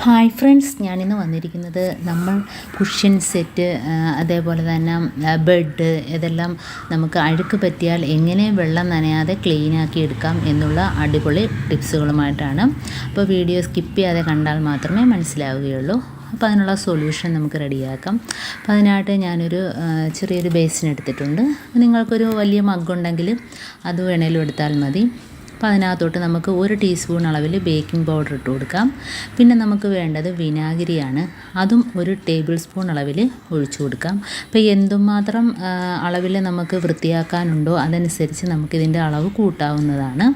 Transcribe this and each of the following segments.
Hi friends, ഞാനിന്ന് വന്നിരിക്കുന്നത് നമ്മൾ കുഷ്യൻ സെറ്റ് അതേപോലെ തന്നെ ബെഡ് ഇതെല്ലാം നമുക്ക് അഴുക്ക് പറ്റിയാൽ എങ്ങനെ വെള്ളം നനയാതെ ക്ലീനാക്കി എടുക്കാം എന്നുള്ള അടിപൊളി ടിപ്സുകളുമായിട്ടാണ്. അപ്പോൾ വീഡിയോ സ്കിപ്പ് ചെയ്യാതെ കണ്ടാൽ മാത്രമേ മനസ്സിലാവുകയുള്ളൂ. അപ്പോൾ അതിനുള്ള സൊല്യൂഷൻ നമുക്ക് റെഡിയാക്കാം. അപ്പോൾ അതിനായിട്ട് ഞാനൊരു ചെറിയൊരു ബേസിൻ എടുത്തിട്ടുണ്ട്. നിങ്ങൾക്കൊരു വലിയ മഗ്ഗുണ്ടെങ്കിൽ അത് വേണേലും എടുത്താൽ മതി. അപ്പോൾ അതിനകത്തോട്ട് നമുക്ക് 1 ടീസ്പൂൺ അളവിൽ ബേക്കിംഗ് പൗഡർ ഇട്ട് കൊടുക്കാം. പിന്നെ നമുക്ക് വേണ്ടത് വിനാഗിരിയാണ്. അതും 1 ടേബിൾ സ്പൂൺ അളവിൽ ഒഴിച്ചു കൊടുക്കാം. അപ്പോൾ എന്തുമാത്രം അളവിൽ നമുക്ക് വൃത്തിയാക്കാനുണ്ടോ അതനുസരിച്ച് നമുക്കിതിൻ്റെ അളവ് കൂട്ടാവുന്നതാണ്.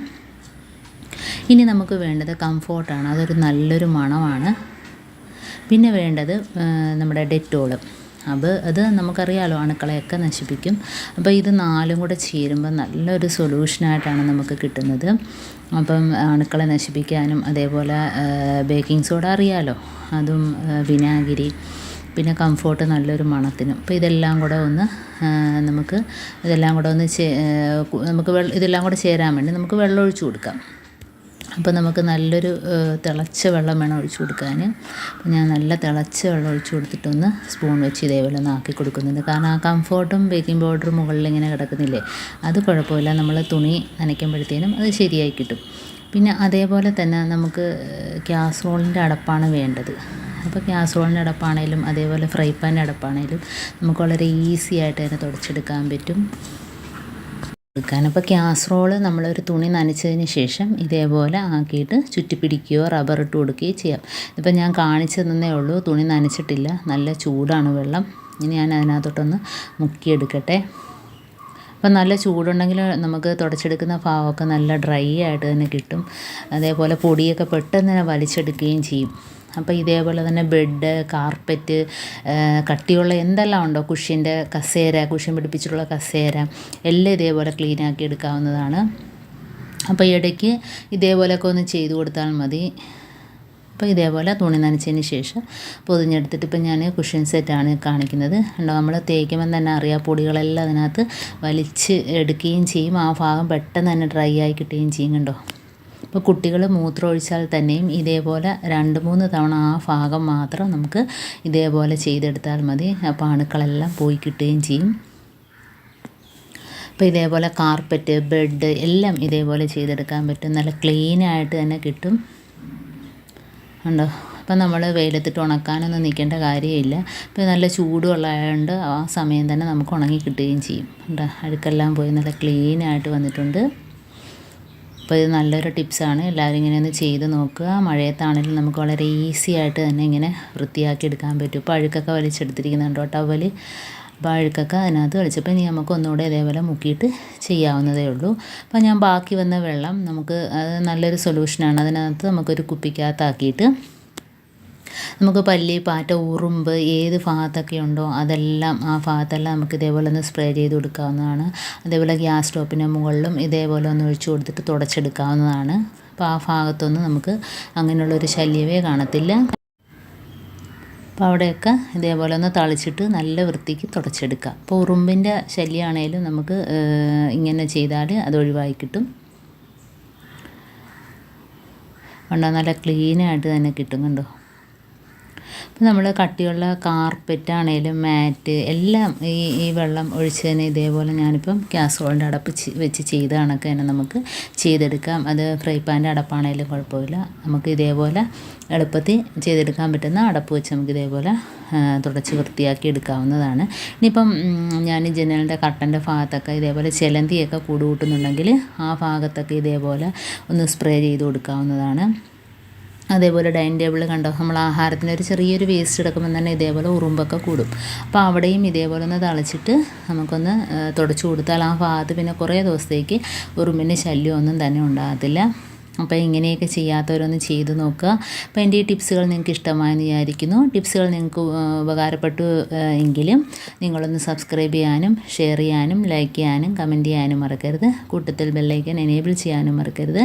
ഇനി നമുക്ക് വേണ്ടത് കംഫോർട്ടാണ്. അതൊരു നല്ലൊരു മണമാണ്. പിന്നെ വേണ്ടത് നമ്മുടെ ഡെറ്റോള്. അത് നമുക്കറിയാമല്ലോ, അണുക്കളെയൊക്കെ നശിപ്പിക്കും. അപ്പോൾ ഇത് 4ഉം കൂടെ ചേരുമ്പോൾ നല്ലൊരു സൊല്യൂഷനായിട്ടാണ് നമുക്ക് കിട്ടുന്നത്. അപ്പം അണുക്കളെ നശിപ്പിക്കാനും അതേപോലെ ബേക്കിംഗ് സോഡ അറിയാമല്ലോ, അതും വിനാഗിരി, പിന്നെ കംഫോർട്ട് നല്ലൊരു മണത്തിനും. അപ്പോൾ ഇതെല്ലാം കൂടെ ഒന്ന് നമുക്ക് ഇതെല്ലാം കൂടെ ചേരാൻ വേണ്ടി നമുക്ക് വെള്ളം ഒഴിച്ച് കൊടുക്കാം. അപ്പോൾ നമുക്ക് നല്ലൊരു തിളച്ച വെള്ളം വേണം ഒഴിച്ചു കൊടുക്കാൻ. അപ്പോൾ ഞാൻ നല്ല തിളച്ച വെള്ളം ഒഴിച്ചു കൊടുത്തിട്ടൊന്ന് സ്പൂൺ വെച്ച് ഇതേപോലെ ഒന്ന് ആക്കി കൊടുക്കുന്നുണ്ട്. കാരണം ആ കംഫോർട്ടും ബേക്കിംഗ് പൗഡറും മുകളിൽ ഇങ്ങനെ കിടക്കുന്നില്ലേ, അത് കുഴപ്പമില്ല. നമ്മൾ തുണി നനയ്ക്കുമ്പോഴത്തേനും അത് ശരിയായി കിട്ടും. പിന്നെ അതേപോലെ തന്നെ നമുക്ക് കാസറോളിൻ്റെ അടപ്പാണ് വേണ്ടത്. അപ്പോൾ കാസറോളിൻ്റെ അടപ്പാണേലും അതേപോലെ ഫ്രൈ പാൻ്റെ അടപ്പാണേലും നമുക്ക് വളരെ ഈസി ആയിട്ട് അതിനെ തുടച്ചെടുക്കാൻ പറ്റും. അപ്പോൾ കാസറോള് നമ്മളൊരു തുണി നനച്ചതിന് ശേഷം ഇതേപോലെ ആക്കിയിട്ട് ചുറ്റിപ്പിടിക്കുകയോ റബ്ബർ ഇട്ട് കൊടുക്കുകയോ ചെയ്യാം. ഇതിപ്പോൾ ഞാൻ കാണിച്ചു തന്നേ ഉള്ളൂ, തുണി നനച്ചിട്ടില്ല. നല്ല ചൂടാണ് വെള്ളം. ഇനി ഞാൻ അതിനകത്തോട്ടൊന്ന് മുക്കിയെടുക്കട്ടെ. അപ്പം നല്ല ചൂടുണ്ടെങ്കിൽ നമുക്ക് തുടച്ചെടുക്കുന്ന ഭാഗമൊക്കെ നല്ല ഡ്രൈ ആയിട്ട് തന്നെ കിട്ടും. അതേപോലെ പൊടിയൊക്കെ പെട്ടെന്ന് തന്നെ വലിച്ചെടുക്കുകയും ചെയ്യും. അപ്പോൾ ഇതേപോലെ തന്നെ ബെഡ്, കാർപ്പറ്റ്, കട്ടിയുള്ള എന്തെല്ലാം ഉണ്ടോ, കുഷ്യൻ പിടിപ്പിച്ചിട്ടുള്ള കസേര എല്ലാം ഇതേപോലെ ക്ലീനാക്കി എടുക്കാവുന്നതാണ്. അപ്പോൾ ഇടയ്ക്ക് ഇതേപോലെയൊക്കെ ഒന്ന് ചെയ്ത് കൊടുത്താൽ മതി. അപ്പോൾ ഇതേപോലെ തുണി നനച്ചതിന് ശേഷം പൊതിഞ്ഞെടുത്തിട്ട് ഇപ്പം ഞാൻ കുഷ്യൻ സെറ്റാണ് കാണിക്കുന്നത്. ഉണ്ടോ, നമ്മൾ തേക്കുമ്പം തന്നെ അറിയാം, പൊടികളെല്ലാം അതിനകത്ത് വലിച്ച് എടുക്കുകയും ചെയ്യും. ആ ഭാഗം പെട്ടെന്ന് തന്നെ ഡ്രൈ ആയി കിട്ടുകയും ചെയ്യും. കണ്ടോ, അപ്പോൾ കുട്ടികൾ മൂത്രം ഒഴിച്ചാൽ തന്നെയും ഇതേപോലെ 2-3 തവണ ആ ഭാഗം മാത്രം നമുക്ക് ഇതേപോലെ ചെയ്തെടുത്താൽ മതി. അപ്പോൾ അണുക്കളെല്ലാം പോയി കിട്ടുകയും ചെയ്യും. അപ്പോൾ ഇതേപോലെ കാർപ്പറ്റ്, ബെഡ് എല്ലാം ഇതേപോലെ ചെയ്തെടുക്കാൻ പറ്റും. നല്ല ക്ലീനായിട്ട് തന്നെ കിട്ടും. ഉണ്ടോ, അപ്പം നമ്മൾ വെയിലത്തിട്ട് ഉണക്കാനൊന്നും നിൽക്കേണ്ട കാര്യമില്ല. ഇപ്പോൾ നല്ല ചൂടുള്ളതുകൊണ്ട് ആ സമയം തന്നെ നമുക്ക് ഉണങ്ങി കിട്ടുകയും ചെയ്യും. ഉണ്ടോ, അഴുക്കെല്ലാം പോയി നല്ല ക്ലീനായിട്ട് വന്നിട്ടുണ്ട്. അപ്പോൾ ഇത് നല്ലൊരു ടിപ്സാണ്. എല്ലാവരും ഇങ്ങനെ ഒന്ന് ചെയ്ത് നോക്കുക. മഴയത്താണെങ്കിലും നമുക്ക് വളരെ ഈസി ആയിട്ട് തന്നെ ഇങ്ങനെ വൃത്തിയാക്കി എടുക്കാൻ പറ്റും. ഇപ്പോൾ അഴുക്കൊക്കെ വലിച്ചെടുത്തിരിക്കുന്നുണ്ടോ ടവൽ, അപ്പോൾ അഴുക്കൊക്കെ അതിനകത്ത് വലിച്ചപ്പോൾ ഇനി നമുക്ക് ഒന്നുകൂടെ ഇതേപോലെ മുക്കിയിട്ട് ചെയ്യാവുന്നതേ ഉള്ളൂ. അപ്പോൾ ഞാൻ ബാക്കി വന്ന വെള്ളം നമുക്ക് അത് നല്ലൊരു സൊല്യൂഷനാണ്. അതിനകത്ത് നമുക്കൊരു കുപ്പിക്കകത്താക്കിയിട്ട് നമുക്ക് പല്ലി, പാറ്റ, ഉറുമ്പ് ഏത് ഭാഗത്തൊക്കെ ഉണ്ടോ അതെല്ലാം ആ ഭാഗത്തെല്ലാം നമുക്ക് ഇതേപോലെ ഒന്ന് സ്പ്രേ ചെയ്ത് കൊടുക്കാവുന്നതാണ്. അതേപോലെ ഗ്യാസ് സ്റ്റോപ്പിൻ്റെ മുകളിലും ഇതേപോലെ ഒന്ന് ഒഴിച്ചു കൊടുത്തിട്ട് തുടച്ചെടുക്കാവുന്നതാണ്. അപ്പോൾ ആ ഭാഗത്തൊന്നും നമുക്ക് അങ്ങനെയുള്ളൊരു ശല്യമേ കാണത്തില്ല. അപ്പോൾ അവിടെയൊക്കെ ഇതേപോലെ ഒന്ന് തളിച്ചിട്ട് നല്ല വൃത്തിക്ക് തുടച്ചെടുക്കാം. അപ്പോൾ ഉറുമ്പിൻ്റെ ശല്യമാണേലും നമുക്ക് ഇങ്ങനെ ചെയ്താൽ അത് ഒഴിവായി കിട്ടും. കണ്ടോ, നല്ല ക്ലീനായിട്ട് തന്നെ കിട്ടും. കണ്ടോ, അപ്പോൾ നമ്മൾ കട്ടിയുള്ള കാർപ്പറ്റാണേലും മാറ്റ് എല്ലാം ഈ വെള്ളം ഒഴിച്ച് തന്നെ ഇതേപോലെ ഞാനിപ്പം കാസറോളിൻ്റെ അടപ്പ് വെച്ച് ചെയ്ത കണക്ക് തന്നെ നമുക്ക് ചെയ്തെടുക്കാം. അത് ഫ്രൈ പാൻ്റെ അടപ്പാണേലും കുഴപ്പമില്ല. നമുക്ക് ഇതേപോലെ എളുപ്പത്തിൽ ചെയ്തെടുക്കാൻ പറ്റുന്ന അടപ്പ് വെച്ച് നമുക്ക് ഇതേപോലെ തുടച്ച് വൃത്തിയാക്കി എടുക്കാവുന്നതാണ്. ഇനിയിപ്പം ഞാൻ ജനലിൻ്റെ കർട്ടൻ്റെ ഭാഗത്തൊക്കെ ഇതേപോലെ ചിലന്തിയൊക്കെ കൂട് കൂട്ടുന്നുണ്ടെങ്കിൽ ആ ഭാഗത്തൊക്കെ ഇതേപോലെ ഒന്ന് സ്പ്രേ ചെയ്ത് കൊടുക്കാവുന്നതാണ്. അതേപോലെ ഡൈനിങ് ടേബിൾ കണ്ടോ, നമ്മൾ ആഹാരത്തിന് ഒരു ചെറിയൊരു വേസ്റ്റ് എടുക്കുമ്പോൾ തന്നെ ഇതേപോലെ ഉറുമ്പൊക്കെ കൂടും. അപ്പോൾ അവിടെയും ഇതേപോലെ ഒന്ന് തളിച്ചിട്ട് നമുക്കൊന്ന് തുടച്ചു കൊടുത്താൽ ആ ഭാഗത്ത് പിന്നെ കുറേ ദിവസത്തേക്ക് ഉറുമ്പിൻ്റെ ശല്യമൊന്നും തന്നെ ഉണ്ടാകത്തില്ല. അപ്പോൾ ഇങ്ങനെയൊക്കെ ചെയ്യാത്തവരൊന്ന് ചെയ്ത് നോക്കുക. അപ്പോൾ എൻ്റെ ഈ ടിപ്സുകൾ നിങ്ങൾക്ക് ഇഷ്ടമായെന്ന് വിചാരിക്കുന്നു. ടിപ്സുകൾ നിങ്ങൾക്ക് ഉപകാരപ്പെട്ടു എങ്കിലും നിങ്ങളൊന്ന് സബ്സ്ക്രൈബ് ചെയ്യാനും ഷെയർ ചെയ്യാനും ലൈക്ക് ചെയ്യാനും കമൻറ്റ് ചെയ്യാനും മറക്കരുത്. കൂട്ടത്തിൽ ബെല്ലൈക്കൻ എനേബിൾ ചെയ്യാനും മറക്കരുത്.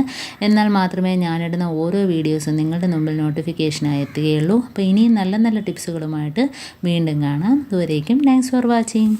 എന്നാൽ മാത്രമേ ഞാനിടുന്ന ഓരോ വീഡിയോസും നിങ്ങളുടെ മുമ്പിൽ നോട്ടിഫിക്കേഷനായി എത്തുകയുള്ളൂ. അപ്പോൾ ഇനിയും നല്ല നല്ല ടിപ്സുകളുമായിട്ട് വീണ്ടും കാണാം. അതുവരേക്കും താങ്ക്സ് ഫോർ വാച്ചിങ്.